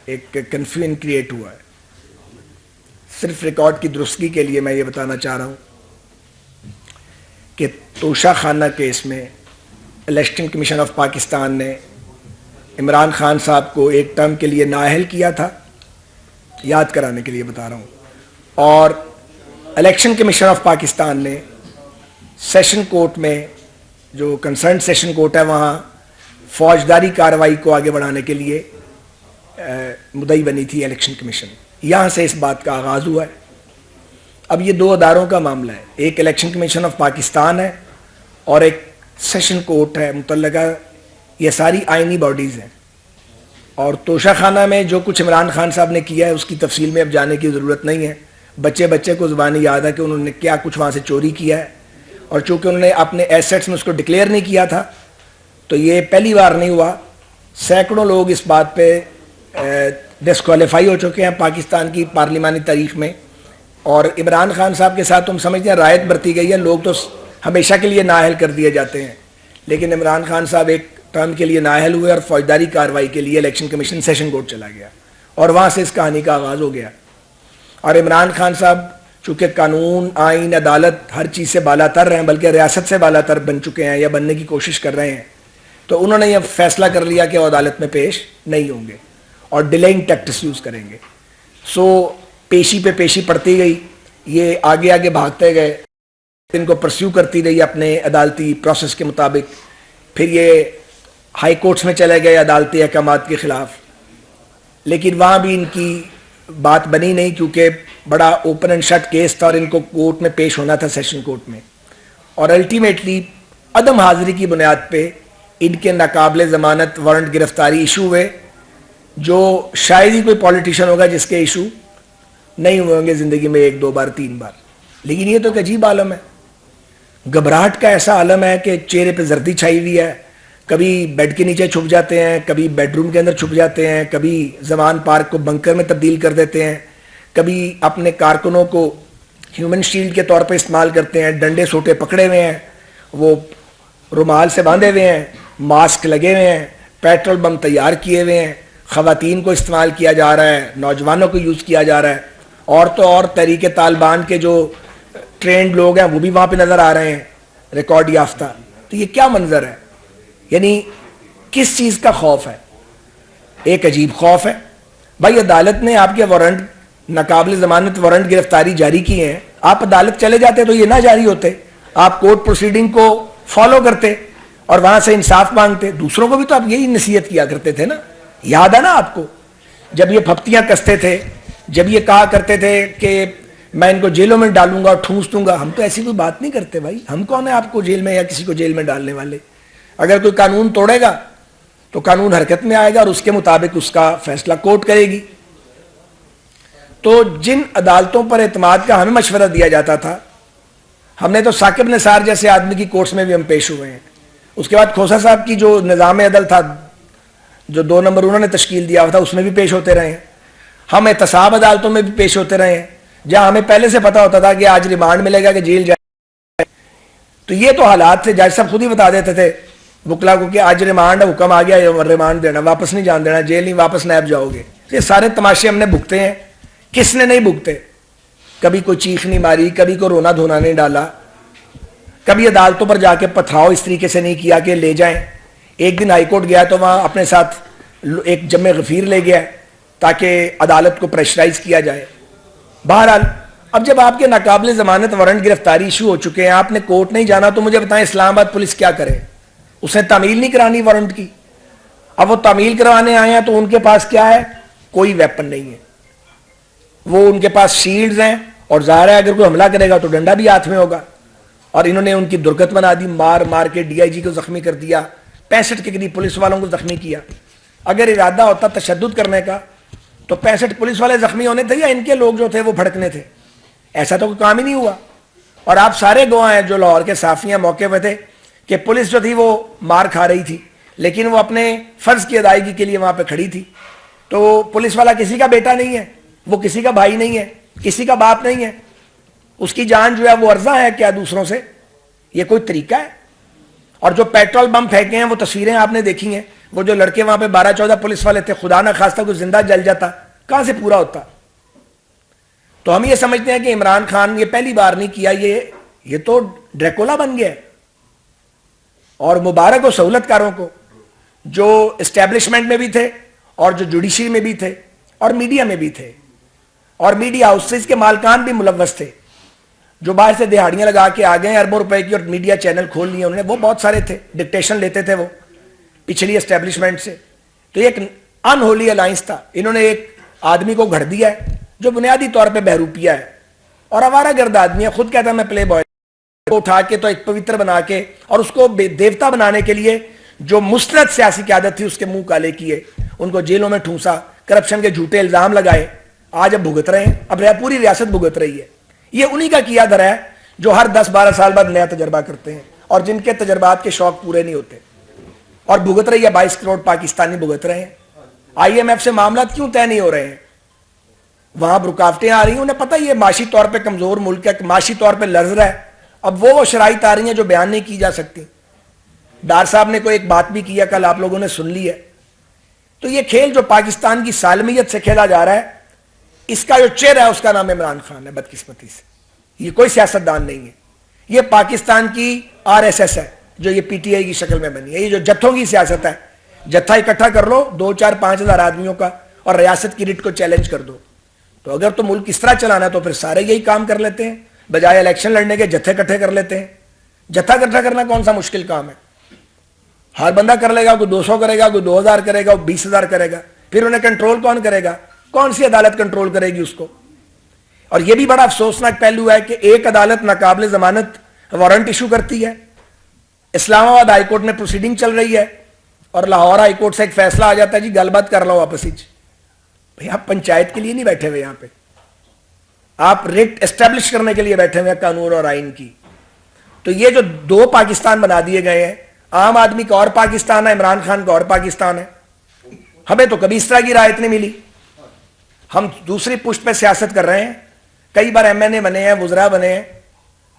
ایک confusion create ہوا ہے. صرف ریکارڈ کی درستگی کے لیے میں یہ بتانا چاہ رہا ہوں کہ توشہ خانہ کیس میں الیکشن کمیشن آف پاکستان نے عمران خان صاحب کو ایک ٹرم کے لیے نااہل کیا تھا، یاد کرانے کے لیے بتا رہا ہوں. اور الیکشن کمیشن آف پاکستان نے سیشن کورٹ میں، جو کنسرن سیشن کورٹ ہے، وہاں فوجداری کارروائی کو آگے بڑھانے کے لیے مدعی بنی تھی الیکشن کمیشن. یہاں سے اس بات کا آغاز ہوا ہے. اب یہ دو اداروں کا معاملہ ہے، ایک الیکشن کمیشن آف پاکستان ہے اور ایک سیشن کورٹ ہے متعلقہ. یہ ساری آئینی باڈیز ہیں. اور توشہ خانہ میں جو کچھ عمران خان صاحب نے کیا ہے اس کی تفصیل میں اب جانے کی ضرورت نہیں ہے. بچے کو زبانی یاد ہے کہ انہوں نے کیا کچھ وہاں سے چوری کیا ہے، اور چونکہ انہوں نے اپنے ایسٹس میں اس کو ڈکلیئر نہیں کیا تھا تو یہ پہلی بار نہیں ہوا. سینکڑوں لوگ اس بات پہ ڈسکوالیفائی ہو چکے ہیں پاکستان کی پارلیمانی تاریخ میں. اور عمران خان صاحب کے ساتھ تم سمجھتے ہیں رعایت برتی گئی ہے، لوگ تو ہمیشہ کے لیے نااہل کر دیے جاتے ہیں، لیکن عمران خان صاحب ایک ٹرم کے لیے نااہل ہوئے اور فوجداری کارروائی کے لیے الیکشن کمیشن سیشن کورٹ چلا گیا اور وہاں سے اس کہانی کا آغاز ہو گیا. اور عمران خان صاحب چونکہ قانون، آئین، عدالت ہر چیز سے بالا تر ہیں، بلکہ ریاست سے بالا تر بن چکے ہیں یا بننے کی کوشش کر رہے ہیں، تو انہوں نے یہ فیصلہ کر لیا کہ وہ عدالت میں پیش نہیں ہوں گے اور ڈیلینگ ٹیکٹس یوز کریں گے. سو پیشی پہ پیشی پڑتی گئی، یہ آگے آگے بھاگتے گئے، ان کو پرسیو کرتی رہی اپنے عدالتی پروسیس کے مطابق. پھر یہ ہائی کورٹس میں چلے گئے عدالتی احکامات کے خلاف، لیکن وہاں بھی ان کی بات بنی نہیں کیونکہ بڑا اوپن اینڈ شٹ کیس تھا اور ان کو کورٹ میں پیش ہونا تھا سیشن کورٹ میں. اور الٹیمیٹلی عدم حاضری کی بنیاد پہ ان کے ناقابل ضمانت وارنٹ گرفتاری ایشو ہوئے، جو شاید ہی کوئی پولیٹیشین ہوگا جس کے ایشو نہیں ہوئے ہوں گے زندگی میں 1 2 بار 3 بار. لیکن یہ تو ایک عجیب عالم ہے، گھبراہٹ کا ایسا عالم ہے کہ چہرے پہ زردی چھائی ہوئی ہے. کبھی بیڈ کے نیچے چھپ جاتے ہیں، کبھی بیڈ روم کے اندر چھپ جاتے ہیں، کبھی زمان پارک کو بنکر میں تبدیل کر دیتے ہیں، کبھی اپنے کارکنوں کو ہیومن شیلڈ کے طور پہ استعمال کرتے ہیں. ڈنڈے سوٹے پکڑے ہوئے ہیں، وہ رومال سے باندھے ہوئے ہیں، ماسک لگے ہوئے ہیں، پیٹرول بم تیار کیے ہوئے ہیں. خواتین کو استعمال کیا جا رہا ہے، نوجوانوں کو یوز کیا جا رہا ہے. اور تو اور تحریک طالبان کے جو ٹرینڈ لوگ ہیں وہ بھی وہاں پہ نظر آ رہے ہیں، ریکارڈ یافتہ. تو یہ کیا منظر ہے؟ یعنی کس چیز کا خوف ہے؟ ایک عجیب خوف ہے. بھائی عدالت نے آپ کے وارنٹ، ناقابل ضمانت وارنٹ گرفتاری جاری کی ہیں، آپ عدالت چلے جاتے تو یہ نہ جاری ہوتے، آپ کورٹ پروسیڈنگ کو فالو کرتے اور وہاں سے انصاف مانگتے. دوسروں کو بھی تو آپ یہی نصیحت کیا کرتے تھے نا. یاد ہے نا آپ کو جب یہ پھپتیاں کستے تھے، جب یہ کہا کرتے تھے کہ میں ان کو جیلوں میں ڈالوں گا اور ٹھونس دوں گا. ہم تو ایسی کوئی بات نہیں کرتے بھائی. ہم کون ہیں آپ کو جیل میں یا کسی کو جیل میں ڈالنے والے؟ اگر کوئی قانون توڑے گا تو قانون حرکت میں آئے گا اور اس کے مطابق اس کا فیصلہ کورٹ کرے گی. تو جن عدالتوں پر اعتماد کا ہمیں مشورہ دیا جاتا تھا، ہم نے تو ثاقب نثار جیسے آدمی کی کورٹس میں بھی ہم پیش ہوئے ہیں. اس کے بعد کھوسہ صاحب کی جو نظام عدل تھا، جو 2 نمبر انہوں نے تشکیل دیا ہوا تھا، اس میں بھی پیش ہوتے رہے ہیں. ہم احتساب عدالتوں میں بھی پیش ہوتے رہے ہیں، جہاں ہمیں پہلے سے پتا ہوتا تھا کہ آج ریمانڈ ملے گا کہ جیل جائے. تو یہ تو حالات تھے، جج صاحب خود ہی بتا دیتے تھے وکلا کو کہ آج ریمانڈ حکم آ گیا، ریمانڈ دینا، واپس نہیں جان دینا، جیل نہیں، واپس نیب جاؤ گے. یہ سارے تماشے ہم نے بھگتے ہیں. کس نے نہیں بھگتے؟ کبھی کوئی چیخ نہیں ماری، کبھی کوئی رونا دھونا نہیں ڈالا، کبھی عدالتوں پر جا کے پتھراؤ اس طریقے سے نہیں کیا کہ لے جائیں. ایک دن ہائی کورٹ گیا تو وہاں اپنے ساتھ ایک جمع غفیر لے گیا تاکہ عدالت کو پریشرائز کیا جائے. بہرحال اب جب آپ کے ناقابل ضمانت وارنٹ گرفتاری ایشو ہو چکے ہیں، آپ نے کورٹ نہیں جانا، تو مجھے بتائیں اسلام آباد پولیس کیا کرے؟ اس نے تعمیل نہیں کرانی وارنٹ کی. اب وہ تعمیل کروانے آئے ہیں تو ان کے پاس کیا ہے؟ کوئی ویپن نہیں ہے. وہ ان کے پاس شیلڈز ہیں اور ظاہر ہے اگر کوئی حملہ کرے گا تو ڈنڈا بھی ہاتھ میں ہوگا. اور انہوں نے ان کی درگت بنا دی، مار مار کے ڈی آئی جی کو زخمی کر دیا، 65 کے قریب پولیس والوں کو زخمی کیا. اگر ارادہ ہوتا تشدد کرنے کا تو 65 پولیس والے زخمی ہونے تھے یا ان کے لوگ جو تھے وہ بھڑکنے تھے؟ ایسا تو کوئی کام ہی نہیں ہوا. اور آپ سارے گواہ ہیں جو لاہور کے صحافی موقع پہ تھے کہ پولیس جو تھی وہ مار کھا رہی تھی، لیکن وہ اپنے فرض کی ادائیگی کے لیے وہاں پہ کھڑی تھی. تو پولیس والا کسی کا بیٹا نہیں ہے، وہ کسی کا بھائی نہیں ہے، کسی کا باپ نہیں ہے. اس کی جان جو ہے وہ عرضہ ہے کیا دوسروں سے؟ یہ کوئی طریقہ ہے؟ اور جو پیٹرول بم پھینکے ہیں وہ تصویریں آپ نے دیکھی ہیں، وہ جو لڑکے وہاں پہ 12-14 پولیس والے تھے, خدا نہ خواستہ کوئی زندہ جل جاتا, کہاں سے پورا ہوتا؟ تو ہم یہ سمجھتے ہیں کہ عمران خان یہ پہلی بار نہیں کیا, یہ تو ڈریکولا بن گیا ہے. اور مبارک ہو سہولت کاروں کو جو اسٹیبلشمنٹ میں بھی تھے اور جو جوڈیشری میں بھی تھے اور میڈیا میں بھی تھے, اور میڈیا ہاؤسز کے مالکان بھی ملوث تھے, جو باہر سے دہاڑیاں لگا کے آ گئے اربوں روپے کی اور میڈیا چینل کھول لیے انہوں نے, وہ بہت سارے تھے, ڈکٹیشن لیتے تھے وہ پچھلی اسٹیبلشمنٹ سے. تو یہ ایک ان ہولی الائنس تھا. انہوں نے ایک آدمی کو گھڑ دیا ہے جو بنیادی طور پہ بہروپیہ ہے اور آوارہ گرد آدمی ہے, خود کہتا ہے میں پلے بوائے, کو اٹھا کے تو ایک پوتر بنا کے اور اس کو دیوتا بنانے کے لیے جو مستند سیاسی قیادت تھی اس کے منہ کالے کیے, ان کو جیلوں میں ٹھونسا, کرپشن کے جھوٹے الزام لگائے, آج اب بھگت رہے ہیں, اب پوری ریاست بھگت رہی ہے. یہ انہی کا کیا دھرا ہے جو ہر 10-12 سال بعد نیا تجربہ کرتے ہیں اور جن کے تجربات کے شوق پورے نہیں ہوتے, اور بھگت رہی ہے 22 کروڑ پاکستانی بھگت رہے ہیں. آئی ایم ایف سے معاملات کیوں طے نہیں ہو رہے ہیں؟ وہاں رکاوٹیں آ رہی ہیں, انہیں پتہ یہ معاشی طور پہ کمزور ملک ہے, معاشی طور پہ لرز رہا ہے. اب وہ شرائط آ رہی ہیں جو بیان نہیں کی جا سکتی. ڈار صاحب نے کوئی ایک بات بھی کی ہے, کل آپ لوگوں نے سن لی ہے. تو یہ کھیل جو پاکستان کی سالمیت سے کھیلا جا رہا ہے, اس کا جو چہرہ ہے اس کا نام عمران خان ہے. بدقسمتی سے یہ کوئی سیاستدان نہیں ہے, یہ پاکستان کی RSS ہے جو یہ PTI کی شکل میں بنی ہے. یہ جو جتھوں کی سیاست ہے, جتھا اکٹھا کر لو 2-4-5 ہزار آدمیوں کا اور ریاست کی رٹ کو چیلنج کر دو. تو اگر تو ملک اس طرح چلانا تو پھر سارے یہی کام کر لیتے ہیں, بجائے الیکشن لڑنے کے جتھے اکٹھے کر لیتے ہیں. جتھا اکٹھا کرنا کون سا مشکل کام ہے؟ ہر بندہ کر لے گا, کوئی 200 کرے گا, کوئی 2000 کرے گا, 20,000 کرے گا. پھر انہیں کنٹرول کون کرے گا؟ کون سی عدالت کنٹرول کرے گی اس کو؟ اور یہ بھی بڑا افسوسناک پہلو ہے کہ ایک عدالت ناقابل ضمانت وارنٹ ایشو کرتی ہے, اسلام آباد ہائی کورٹ میں پروسیڈنگ چل رہی ہے, اور لاہور ہائی کورٹ سے ایک فیصلہ آ جاتا ہے جی گل بات کر لو آپس. بھئی آپ پنچایت کے لیے نہیں بیٹھے ہوئے یہاں پہ, آپ ریٹ اسٹیبلش کرنے کے لیے بیٹھے ہوئے قانون اور آئین کی. تو یہ جو 2 پاکستان بنا دیے گئے ہیں, عام آدمی کا اور پاکستان ہے, عمران خان کا اور پاکستان ہے. ہمیں تو کبھی اس طرح کی رعایت نہیں ملی. ہم دوسری پشت پہ سیاست کر رہے ہیں, کئی بار MNA بنے ہیں, وزراء بنے ہیں.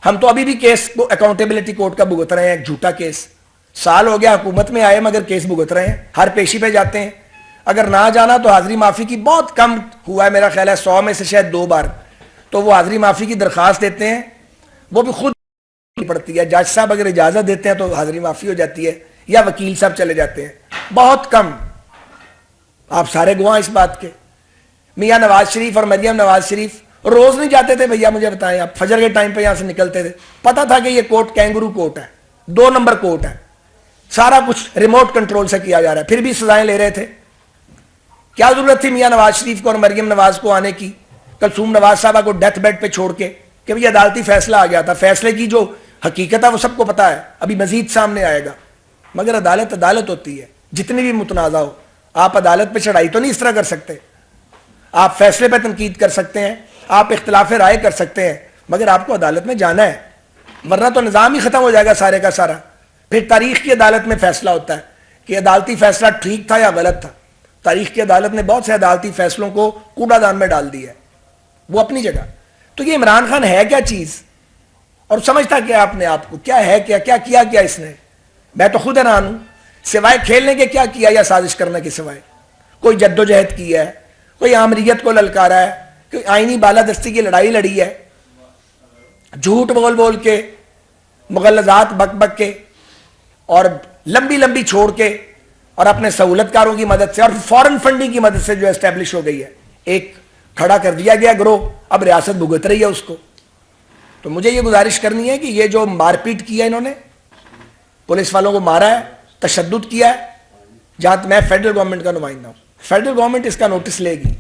ہم تو ابھی بھی کیس کو اکاؤنٹیبلٹی کورٹ کا بھگت رہے ہیں, ایک جھوٹا کیس. سال ہو گیا حکومت میں آئے مگر کیس بھگت رہے ہیں, ہر پیشی پہ جاتے ہیں. اگر نہ جانا تو حاضری معافی کی بہت کم ہوا ہے, میرا خیال ہے 100 میں سے شاید 2 بار. تو وہ حاضری معافی کی درخواست دیتے ہیں, وہ بھی خود پڑتی ہے. جج صاحب اگر اجازت دیتے ہیں تو حاضری معافی ہو جاتی ہے, یا وکیل صاحب چلے جاتے ہیں, بہت کم. آپ سارے گواہ اس بات کے. میاں نواز شریف اور مریم نواز شریف روز نہیں جاتے تھے بھیا, مجھے بتائیں آپ, فجر کے ٹائم پہ یہاں سے نکلتے تھے, پتا تھا کہ یہ کورٹ کینگرو کورٹ ہے, 2 نمبر کورٹ ہے, سارا کچھ ریموٹ کنٹرول سے کیا جا رہا ہے, پھر بھی سزائیں لے رہے تھے. کیا ضرورت تھی میاں نواز شریف کو اور مریم نواز کو آنے کی, کلثوم نواز صاحبہ کو ڈیتھ بیڈ پہ چھوڑ کے, کہ بھئی عدالتی فیصلہ آ گیا تھا. فیصلے کی جو حقیقت ہے وہ سب کو پتا ہے, ابھی مزید سامنے آئے گا. مگر عدالت عدالت ہوتی ہے, جتنی بھی متنازع ہو. آپ عدالت پہ چڑھائی تو نہیں اس طرح کر سکتے. آپ فیصلے پہ تنقید کر سکتے ہیں, آپ اختلاف رائے کر سکتے ہیں, مگر آپ کو عدالت میں جانا ہے, ورنہ تو نظام ہی ختم ہو جائے گا سارے کا سارا. پھر تاریخ کی عدالت میں فیصلہ ہوتا ہے کہ عدالتی فیصلہ ٹھیک تھا یا غلط تھا. تاریخ کی عدالت نے بہت سے عدالتی فیصلوں کو کوڑا دان میں ڈال دیا ہے, وہ اپنی جگہ. تو یہ عمران خان ہے کیا چیز, اور سمجھتا کیا اپنے آپ کو, کیا ہے, کیا کیا اس نے؟ میں تو خود حیران ہوں. سوائے کھیلنے کے کیا کیا, یا سازش کرنے کے سوائے کوئی جدوجہد کی ہے, کوئی آمریت کو للکارا ہے, کوئی آئینی بالادستی کی لڑائی لڑی ہے, جھوٹ بول بول کے, مغلظات بک بک کے, اور لمبی لمبی چھوڑ کے, اور اپنے سہولت کاروں کی مدد سے اور فورن فنڈنگ کی مدد سے جو اسٹیبلش ہو گئی ہے, ایک کھڑا کر دیا گیا گروہ, اب ریاست بھگت رہی ہے اس کو. تو مجھے یہ گزارش کرنی ہے کہ یہ جو مار پیٹ کی ہے, انہوں نے پولیس والوں کو مارا ہے, تشدد کیا ہے, جہاں میں فیڈرل گورنمنٹ کا نمائندہ ہوں, فیڈرل گورنمنٹ اس کا نوٹس لے گی.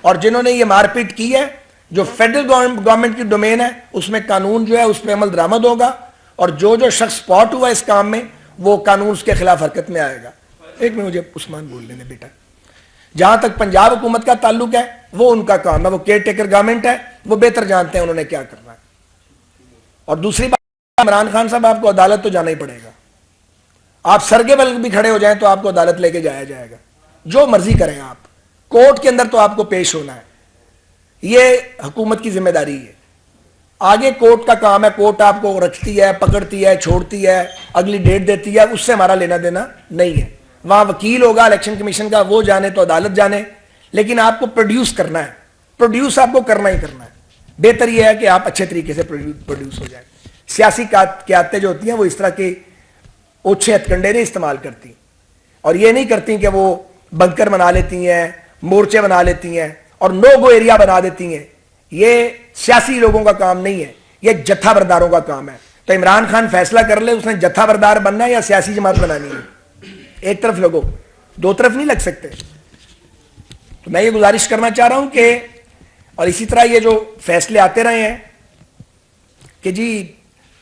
اور جنہوں نے یہ مار پیٹ کی ہے, جو فیڈرل گورنمنٹ کی ڈومین ہے, اس میں قانون جو ہے اس پہ عمل درآمد ہوگا, اور جو شخص پاٹ ہوا اس کام میں وہ قانون اس کے خلاف حرکت میں آئے گا. ایک میں مجھے عثمان بول لینے بیٹا. جہاں تک پنجاب حکومت کا تعلق ہے, وہ ان کا کام ہے, وہ کیئر ٹیکر گورنمنٹ ہے, وہ بہتر جانتے ہیں انہوں نے کیا کرنا ہے. اور دوسری بات, عمران خان صاحب آپ کو عدالت تو جانا ہی پڑے گا. آپ سرگے بل بھی کھڑے ہو جائیں تو آپ کو عدالت لے کے جایا جائے گا, جو مرضی کریں آپ, کورٹ کے اندر تو آپ کو پیش ہونا ہے. یہ حکومت کی ذمہ داری ہے. آگے کورٹ کا کام ہے, کورٹ آپ کو رکھتی ہے, پکڑتی ہے, چھوڑتی ہے, اگلی ڈیٹ دیتی ہے, اس سے ہمارا لینا دینا نہیں ہے. وہاں وکیل ہوگا الیکشن کمیشن کا, وہ جانے تو عدالت جانے, لیکن آپ کو پروڈیوس کرنا ہے, پروڈیوس آپ کو کرنا ہی کرنا ہے. بہتر یہ ہے کہ آپ اچھے طریقے سے پروڈیوس ہو جائیں. سیاسی قیادتیں جو ہوتی ہیں وہ اس طرح کے اوچھے ہتھ کنڈے نہیں استعمال کرتی, اور یہ نہیں کرتی کہ وہ بنکر بنا لیتی ہیں, مورچے بنا لیتی ہیں اور نو گو ایریا بنا دیتی ہیں. یہ سیاسی لوگوں کا کام نہیں ہے, یہ جتھا برداروں کا کام ہے. تو عمران خان فیصلہ کر لے اس نے جتھا بردار بننا ہے یا سیاسی جماعت بنانی ہے. ایک طرف لگو, دو طرف نہیں لگ سکتے. تو میں یہ گزارش کرنا چاہ رہا ہوں کہ, اور اسی طرح یہ جو فیصلے آتے رہے ہیں کہ جی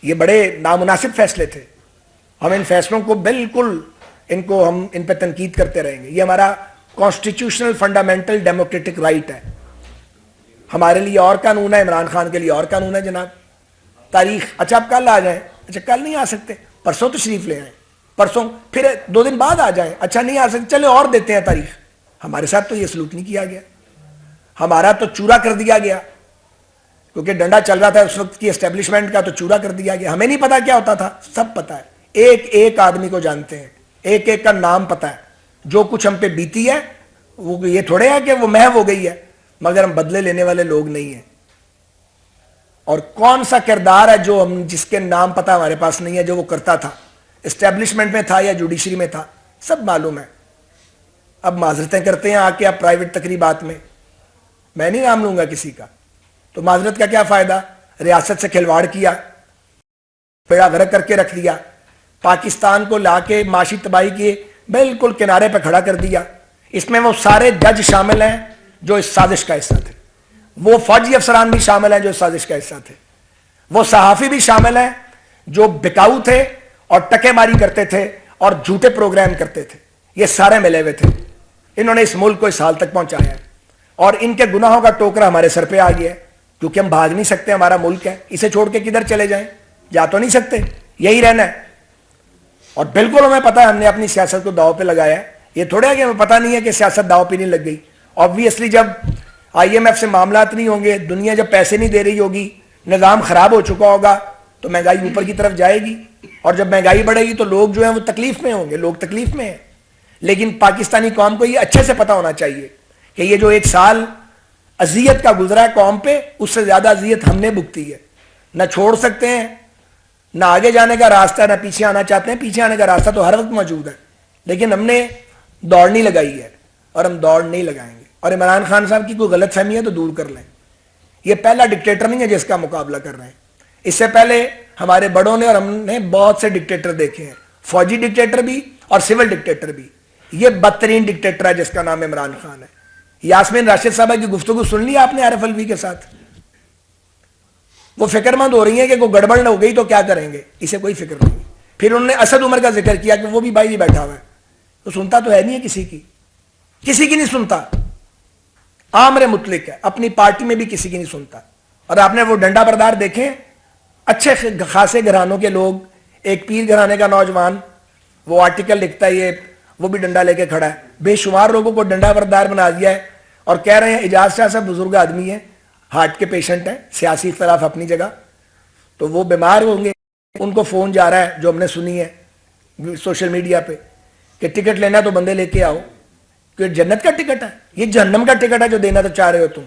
یہ بڑے نامناسب فیصلے تھے, ہم ان فیصلوں کو بالکل ہم ان پہ تنقید کرتے رہیں گے. یہ ہمارا کانسٹیٹیوشنل فنڈامنٹل ڈیموکریٹک رائٹ ہے. ہمارے لیے اور قانون ہے, عمران خان کے لیے اور قانون ہے جناب. تاریخ, اچھا آپ کل آ جائیں, اچھا کل نہیں آ سکتے, پرسوں تشریف لے آئیں, پرسوں پھر 2 دن بعد آ جائیں, اچھا نہیں آ سکتے چلے اور دیتے ہیں تاریخ. ہمارے ساتھ تو یہ سلوک نہیں کیا گیا, ہمارا تو چورا کر دیا گیا, کیونکہ ڈنڈا چل رہا تھا اس وقت کی اسٹیبلشمنٹ کا, تو چورا کر دیا گیا. ہمیں نہیں پتا کیا ہوتا تھا, سب پتا ہے, ایک ایک آدمی کو جانتے ہیں, ایک ایک کا نام پتا ہے. جو کچھ ہم پہ بیتی ہے وہ یہ تھوڑے ہے کہ وہ محو ہو گئی ہے, مگر ہم بدلے لینے والے لوگ نہیں ہیں. اور کون سا کردار ہے جو ہم جس کے نام پتا ہمارے پاس نہیں ہے, جو وہ کرتا تھا, اسٹیبلشمنٹ میں تھا یا جوڈیشری میں تھا, سب معلوم ہے. اب معذرتیں کرتے ہیں آ کے آپ پرائیویٹ تقریبات میں, میں نہیں نام لوں گا کسی کا, تو معذرت کا کیا فائدہ. ریاست سے کھلواڑ کیا, بیڑا غرق کر کے رکھ دیا, پاکستان کو لا کے معاشی تباہی کے بالکل کنارے پہ کھڑا کر دیا. اس میں وہ سارے جج شامل ہیں جو اس سازش کا حصہ تھے, وہ فوجی افسران بھی شامل ہیں جو اس سازش کا حصہ تھے, وہ صحافی بھی شامل ہیں جو بکاؤ تھے اور ٹکے ماری کرتے تھے اور جھوٹے پروگرام کرتے تھے. یہ سارے ملے ہوئے تھے. انہوں نے اس ملک کو اس حال تک پہنچایا ہے, اور ان کے گناہوں کا ٹوکرا ہمارے سر پہ آ گیا ہے, کیونکہ ہم بھاگ نہیں سکتے, ہمارا ملک ہے, اسے چھوڑ کے کدھر چلے جائیں, جا تو نہیں سکتے, یہی رہنا ہے. اور بالکل ہمیں پتا ہے ہم نے اپنی سیاست کو داؤ پہ لگایا ہے. یہ تھوڑا ہے کہ ہمیں پتا نہیں ہے کہ سیاست داؤ پہ نہیں لگ گئی. آبویسلی جب IMF سے معاملات نہیں ہوں گے, دنیا جب پیسے نہیں دے رہی ہوگی, نظام خراب ہو چکا ہوگا, تو مہنگائی اوپر کی طرف جائے گی, اور جب مہنگائی بڑھے گی تو لوگ جو ہیں وہ تکلیف میں ہوں گے, لوگ تکلیف میں ہیں. لیکن پاکستانی قوم کو یہ اچھے سے پتا ہونا چاہیے کہ یہ جو 1 سال اذیت کا گزرا ہے قوم پہ, اس سے زیادہ اذیت ہم نے بھگتی ہے. نہ چھوڑ سکتے ہیں, نہ آگے جانے کا راستہ, نہ پیچھے آنا چاہتے ہیں. پیچھے آنے کا راستہ تو ہر وقت موجود ہے, لیکن ہم نے دوڑ نہیں لگائی ہے, اور ہم دوڑ نہیں لگائیں گے. اور عمران خان صاحب کی کوئی غلط فہمی ہے تو دور کر لیں. یہ پہلا ڈکٹیٹر نہیں ہے جس کا مقابلہ کر رہے ہیں. اس سے پہلے ہمارے بڑوں نے اور ہم نے بہت سے ڈکٹیٹر دیکھے ہیں, فوجی ڈکٹیٹر بھی اور سول ڈکٹیٹر بھی. یہ بدترین ڈکٹیٹر ہے جس کا نام عمران خان ہے. یاسمین راشد صاحبہ کی گفتگو سن لی آپ نے عارف الوی کے ساتھ, وہ فکر مند ہو رہی ہیں کہ کوئی گڑبڑ نہ ہو گئی تو کیا کریں گے, اسے کوئی فکر نہیں. پھر انہوں نے اسد عمر کا ذکر کیا کہ وہ بھی بھائی بیٹھا ہوا ہے, تو سنتا تو ہے نہیں ہے کسی کی نہیں سنتا. عامر مطلق ہے, اپنی پارٹی میں بھی کسی کی نہیں سنتا. اور آپ نے وہ ڈنڈا بردار دیکھے, اچھے خاصے گھرانوں کے لوگ, ایک پیر گھرانے کا نوجوان وہ آرٹیکل لکھتا ہے, یہ وہ بھی ڈنڈا لے کے کھڑا ہے. بے شمار لوگوں کو ڈنڈا بردار بنا دیا ہے, اور کہہ رہے ہیں اعجاز شاہ صاحب بزرگ آدمی ہیں, ہارٹ کے پیشنٹ ہیں, سیاسی اختلاف اپنی جگہ, تو وہ بیمار ہوں گے. ان کو فون جا رہا ہے جو ہم نے سنی ہے سوشل میڈیا پہ کہ ٹکٹ لینا تو بندے لے کے آؤ, کہ جنت کا ٹکٹ ہے, یہ جہنم کا ٹکٹ ہے جو دینا تو چاہ رہے ہو تم.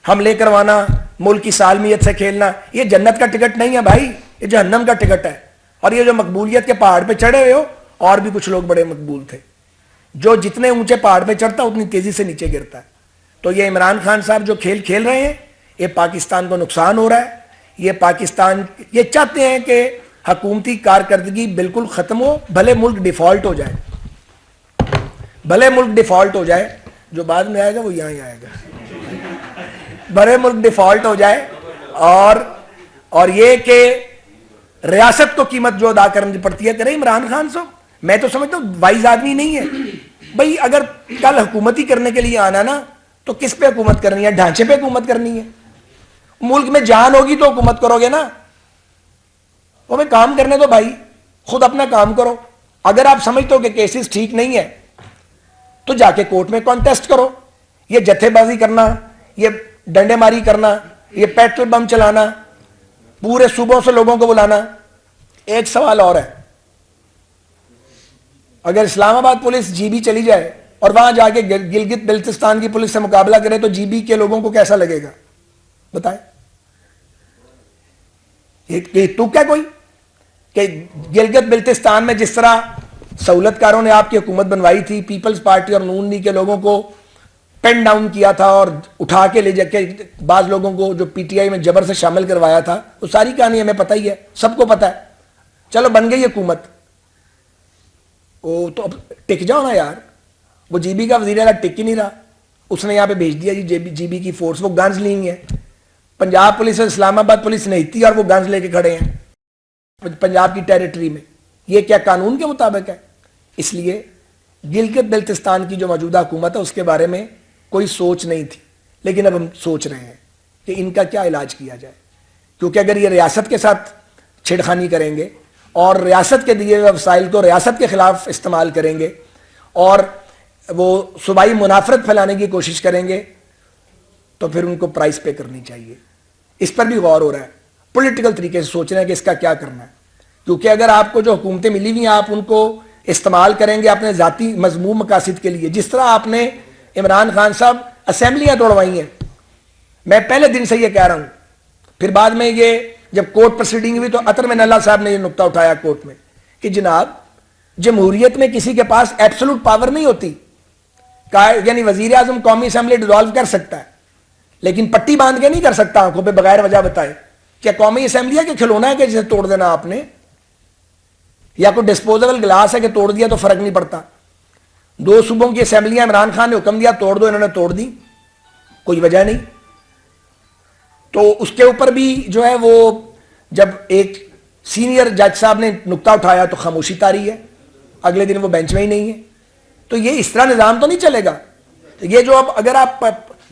ہم لے کروانا, ملک کی سالمیت سے کھیلنا, یہ جنت کا ٹکٹ نہیں ہے بھائی, یہ جہنم کا ٹکٹ ہے. اور یہ جو مقبولیت کے پہاڑ پہ چڑھے ہوئے ہو, اور بھی کچھ لوگ بڑے مقبول تھے, جو جتنے اونچے پہاڑ پہ چڑھتا اتنی تیزی سے نیچے گرتا ہے. تو یہ عمران خان صاحب جو کھیل کھیل رہے ہیں, یہ پاکستان کو نقصان ہو رہا ہے. یہ پاکستان یہ چاہتے ہیں کہ حکومتی کارکردگی بالکل ختم ہو, بھلے ملک ڈیفالٹ ہو جائے, بھلے ملک ڈیفالٹ ہو جائے, جو بعد میں آئے گا وہ یہاں ہی آئے گا, بھلے ملک ڈیفالٹ ہو جائے. اور یہ کہ ریاست کو قیمت جو ادا کرنی پڑتی ہے کرے عمران خان صاحب. میں تو سمجھتا ہوں وائز آدمی نہیں ہے بھائی. اگر کل حکومتی کرنے کے لیے آنا نا, تو کس پہ حکومت کرنی ہے, ڈھانچے پہ حکومت کرنی ہے. ملک میں جان ہوگی تو حکومت کرو گے نا, وہ میں کام کرنے دو بھائی, خود اپنا کام کرو. اگر آپ سمجھتے ہو کہ کیسز ٹھیک نہیں ہے تو جا کے کورٹ میں کانٹیسٹ کرو. یہ جتھے بازی کرنا, یہ ڈنڈے ماری کرنا, یہ پیٹرول بم چلانا, پورے صوبوں سے لوگوں کو بلانا. ایک سوال اور ہے, اگر اسلام آباد پولیس جی بی چلی جائے اور وہاں جا کے گلگت بلتستان کی پولیس سے مقابلہ کرے تو جی بی کے لوگوں کو کیسا لگے گا بتائیں؟ تو کیا کوئی کہ گلگت بلتستان میں جس طرح سہولت کاروں نے آپ کی حکومت بنوائی تھی، پیپلز پارٹی اور نون لیگ کے لوگوں کو پین ڈاؤن کیا تھا اور اٹھا کے لے جا کے بعض لوگوں کو جو پی ٹی آئی میں جبر سے شامل کروایا تھا، وہ ساری کہانی ہمیں پتہ ہی ہے، سب کو پتہ ہے. چلو بن گئی حکومت، وہ تو اب ٹک جاؤ نا یار. وہ جی بی کا وزیر اعلیٰ ٹک ہی نہیں رہا، اس نے یہاں پہ بھیج دیا جی بی کی فورس. وہ گنز لی ہے، پنجاب پولیس اور اسلام آباد پولیس نہیں تھی اور وہ گنز لے کے کھڑے ہیں پنجاب کی ٹیریٹری میں. یہ کیا قانون کے مطابق ہے؟ اس لیے گلگت بلتستان کی جو موجودہ حکومت ہے اس کے بارے میں کوئی سوچ نہیں تھی، لیکن اب ہم سوچ رہے ہیں کہ ان کا کیا علاج کیا جائے. کیونکہ اگر یہ ریاست کے ساتھ چھیڑخانی کریں گے اور ریاست کے دیے ہوئے وسائل کو ریاست کے خلاف استعمال کریں گے اور وہ صوبائی منافرت پھیلانے کی کوشش کریں گے تو پھر ان کو پرائز پے کرنی چاہیے. اس پر بھی غور ہو رہا ہے، پولیٹیکل طریقے سے سوچ رہے ہیں کہ اس کا کیا کرنا ہے. کیونکہ اگر آپ کو جو حکومتیں ملی ہوئی ہیں آپ ان کو استعمال کریں گے اپنے ذاتی مذموم مقاصد کے لیے، جس طرح آپ نے عمران خان صاحب اسمبلیاں توڑوائی ہیں. میں پہلے دن سے یہ کہہ رہا ہوں، پھر بعد میں یہ جب کورٹ پروسیڈنگ ہوئی تو اطہر من اللہ صاحب نے یہ نقطہ اٹھایا کورٹ میں کہ جناب جمہوریت میں کسی کے پاس ایبسولوٹ پاور نہیں ہوتی. یعنی وزیر اعظم قومی اسمبلی ڈیزالو کر سکتا ہے لیکن پٹی باندھ کے نہیں کر سکتا آنکھوں پہ بغیر وجہ بتائے. کیا قومی اسمبلی ہے کہ کھلونا ہے کہ جسے توڑ دینا آپ نے؟ یا کوئی ڈسپوزیبل گلاس ہے کہ توڑ دیا تو فرق نہیں پڑتا؟ 2 صوبوں کی اسمبلیاں عمران خان نے حکم دیا توڑ دو، انہوں نے توڑ دی، کوئی وجہ نہیں. تو اس کے اوپر بھی جو ہے وہ جب ایک سینئر جج صاحب نے نقطہ اٹھایا تو خاموشی طاری ہے، اگلے دن وہ بینچ میں ہی نہیں ہے. تو یہ اس طرح نظام تو نہیں چلے گا. یہ جو اب اگر آپ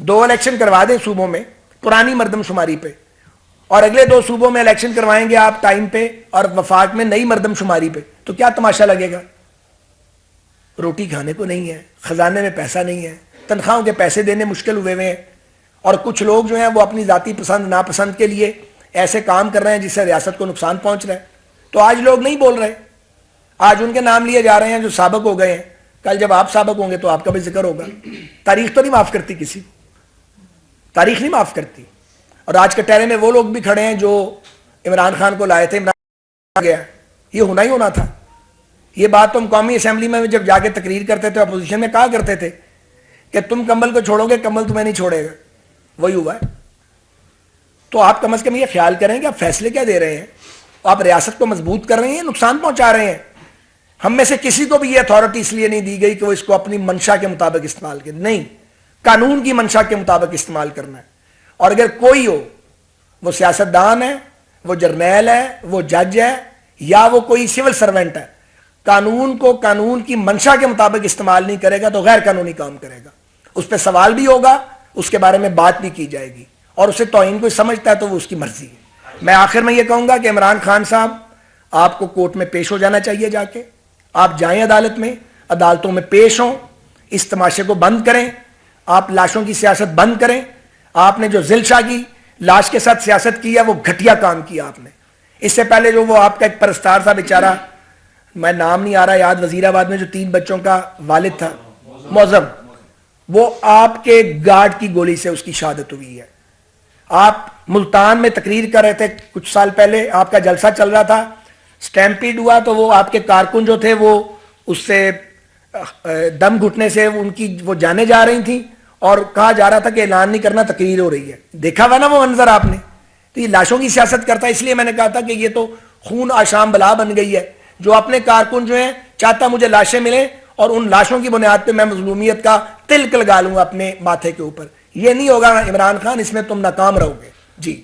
2 الیکشن کروا دیں صوبوں میں پرانی مردم شماری پہ اور اگلے 2 صوبوں میں الیکشن کروائیں گے آپ ٹائم پہ اور وفاق میں نئی مردم شماری پہ، تو کیا تماشا لگے گا؟ روٹی کھانے کو نہیں ہے، خزانے میں پیسہ نہیں ہے، تنخواہوں کے پیسے دینے مشکل ہوئے ہیں اور کچھ لوگ جو ہیں وہ اپنی ذاتی پسند ناپسند کے لیے ایسے کام کر رہے ہیں جس سے ریاست کو نقصان پہنچ رہا ہے. تو آج لوگ نہیں بول رہے، آج ان کے نام لیے جا رہے ہیں جو سابق ہو گئے ہیں. کل جب آپ سابق ہوں گے تو آپ کا بھی ذکر ہوگا. تاریخ تو نہیں معاف کرتی کسی، تاریخ نہیں معاف کرتی. اور آج کے ٹہرے میں وہ لوگ بھی کھڑے ہیں جو عمران خان کو لائے تھے، عمران گیا، یہ ہونا ہی ہونا تھا. یہ بات تو ہم قومی اسمبلی میں جب جا کے تقریر کرتے تھے اپوزیشن میں کہا کرتے تھے کہ تم کمبل کو چھوڑو گے کمبل تمہیں نہیں چھوڑے گا. وہی ہوا ہے. تو آپ کم از کم یہ خیال کریں کہ آپ فیصلے کیا دے رہے ہیں؟ آپ ریاست کو مضبوط کر رہے ہیں، نقصان پہنچا رہے ہیں. ہم میں سے کسی کو بھی یہ اتھارٹی اس لیے نہیں دی گئی کہ وہ اس کو اپنی منشا کے مطابق استعمال کرے، نہیں، قانون کی منشا کے مطابق استعمال کرنا ہے. اور اگر کوئی ہو، وہ سیاستدان ہے، وہ جرنیل ہے، وہ جج ہے یا وہ کوئی سول سرونٹ ہے، قانون کو قانون کی منشا کے مطابق استعمال نہیں کرے گا تو غیر قانونی کام کرے گا. اس پہ سوال بھی ہوگا، اس کے بارے میں بات بھی کی جائے گی اور اسے توہین کوئی سمجھتا ہے تو وہ اس کی مرضی ہے. میں آخر میں یہ کہوں گا کہ عمران خان صاحب آپ کو کورٹ میں پیش ہو جانا چاہیے. جا کے آپ جائیں عدالت میں، عدالتوں میں پیش ہوں، اس تماشے کو بند کریں. آپ لاشوں کی سیاست بند کریں. آپ نے جو ذل شاہ کی لاش کے ساتھ سیاست کی ہے وہ گھٹیا کام کیا آپ نے. اس سے پہلے جو وہ آپ کا ایک پرستار تھا بیچارہ، میں نام نہیں آ رہا یاد، وزیر آباد میں جو 3 بچوں کا والد تھا، معظم، وہ آپ کے گارڈ کی گولی سے اس کی شہادت ہوئی ہے. آپ ملتان میں تقریر کر رہے تھے کچھ سال پہلے، آپ کا جلسہ چل رہا تھا، سٹیمپیڈ ہوا تو وہ آپ کے کارکن جو تھے وہ اس سے دم گھٹنے سے ان کی وہ جانیں جا رہی تھیں اور کہا جا رہا تھا کہ اعلان نہیں کرنا، تقریر ہو رہی ہے. دیکھا ہوا نا وہ منظر آپ نے. تو یہ لاشوں کی سیاست کرتا ہے. اس لیے میں نے کہا تھا کہ یہ تو خون آشام بلا بن گئی ہے. جو اپنے کارکن جو ہیں چاہتا مجھے لاشیں ملیں اور ان لاشوں کی بنیاد پہ میں مظلومیت کا تلک لگا لوں اپنے ماتھے کے اوپر. یہ نہیں ہوگا عمران خان، اس میں تم ناکام رہو گے. جی